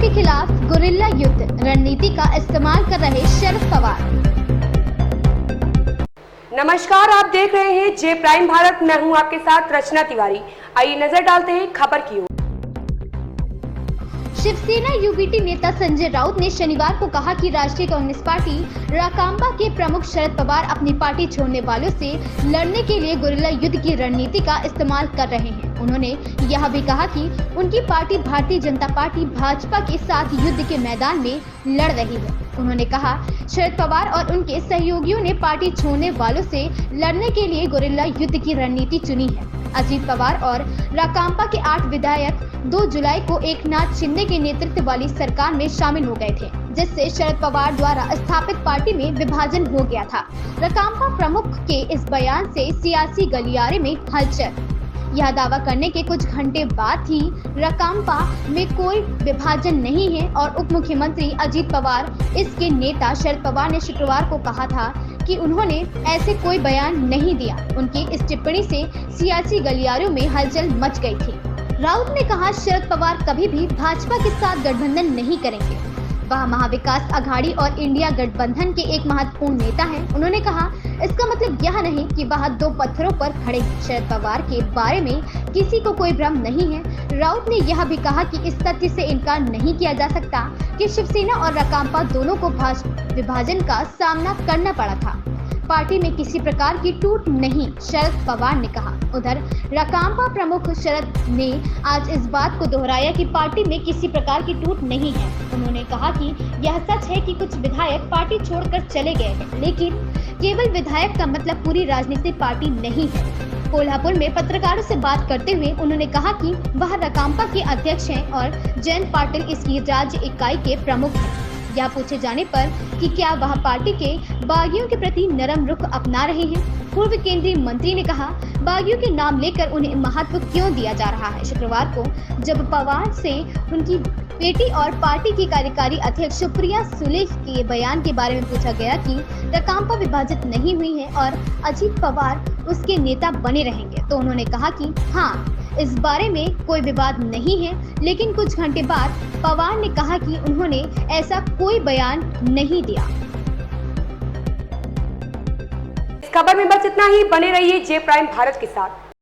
के खिलाफ गुरिल्ला युद्ध रणनीति का इस्तेमाल कर रहे शरद पवार। नमस्कार, आप देख रहे हैं जे प्राइम भारत। मैं हूं आपके साथ रचना तिवारी। आइए नजर डालते हैं खबर की ओर। शिवसेना यूबीटी नेता संजय राउत ने शनिवार को कहा कि राष्ट्रीय कांग्रेस पार्टी राकांपा के प्रमुख शरद पवार अपनी पार्टी छोड़ने वालों से लड़ने के लिए गुरिल्ला युद्ध की रणनीति का इस्तेमाल कर रहे हैं। उन्होंने यह भी कहा कि उनकी पार्टी भारतीय जनता पार्टी भाजपा के साथ युद्ध के मैदान में लड़ रही है। उन्होंने कहा, शरद पवार और उनके सहयोगियों ने पार्टी छोड़ने वालों से लड़ने के लिए गुरिल्ला युद्ध की रणनीति चुनी है। अजीत पवार और राकांपा के 8 विधायक 2 जुलाई को एकनाथ शिंदे के नेतृत्व वाली सरकार में शामिल हो गए थे, जिससे शरद पवार द्वारा स्थापित पार्टी में विभाजन हो गया था। राकांपा प्रमुख के इस बयान से सियासी गलियारे में हलचल। यह दावा करने के कुछ घंटे बाद ही राकांपा में कोई विभाजन नहीं है और उप मुख्यमंत्री अजीत पवार इसके नेता शरद पवार ने शुक्रवार को कहा था कि उन्होंने ऐसे कोई बयान नहीं दिया। उनकी इस टिप्पणी से सियासी गलियारों में हलचल मच गई थी। राउत ने कहा, शरद पवार कभी भी भाजपा के साथ गठबंधन नहीं करेंगे। वह महाविकास अघाड़ी और इंडिया गठबंधन के एक महत्वपूर्ण नेता हैं। उन्होंने कहा, इसका मतलब यह नहीं कि वह 2 पत्थरों पर खड़े हैं। शरद पवार के बारे में किसी को कोई भ्रम नहीं है। राउत ने यह भी कहा कि इस तथ्य से इनकार नहीं किया जा सकता कि शिवसेना और राकांपा दोनों को विभाजन का सामना करना पड़ा था। पार्टी में किसी प्रकार की टूट नहीं, शरद पवार ने कहा। उधर राकांपा प्रमुख शरद ने आज इस बात को दोहराया कि पार्टी में किसी प्रकार की टूट नहीं है। उन्होंने कहा कि यह सच है कि कुछ विधायक पार्टी छोड़कर चले गए हैं, लेकिन केवल विधायक का मतलब पूरी राजनीतिक पार्टी नहीं है। कोल्हापुर में पत्रकारों से बात करते हुए उन्होंने कहा कि वह राकांपा के अध्यक्ष हैं और जयंत पाटिल इसकी राज्य इकाई के प्रमुख हैं। यह पूछे जाने पर कि क्या वह पार्टी के बागियों के प्रति नरम रुख अपना रहे हैं, पूर्व केंद्रीय मंत्री ने कहा, बागियों के नाम लेकर उन्हें महत्व क्यों दिया जा रहा है। शुक्रवार को जब पवार से उनकी बेटी और पार्टी की कार्यकारी अध्यक्ष सुप्रिया सुले के बयान के बारे में पूछा गया कि राकांपा विभाजित नहीं हुई है और अजीत पवार उसके नेता बने रहेंगे, तो उन्होंने कहा कि हाँ, इस बारे में कोई विवाद नहीं है। लेकिन कुछ घंटे बाद पवार ने कहा कि उन्होंने ऐसा कोई बयान नहीं दिया। इस खबर में बस इतना ही। बने रहिए जे प्राइम भारत के साथ।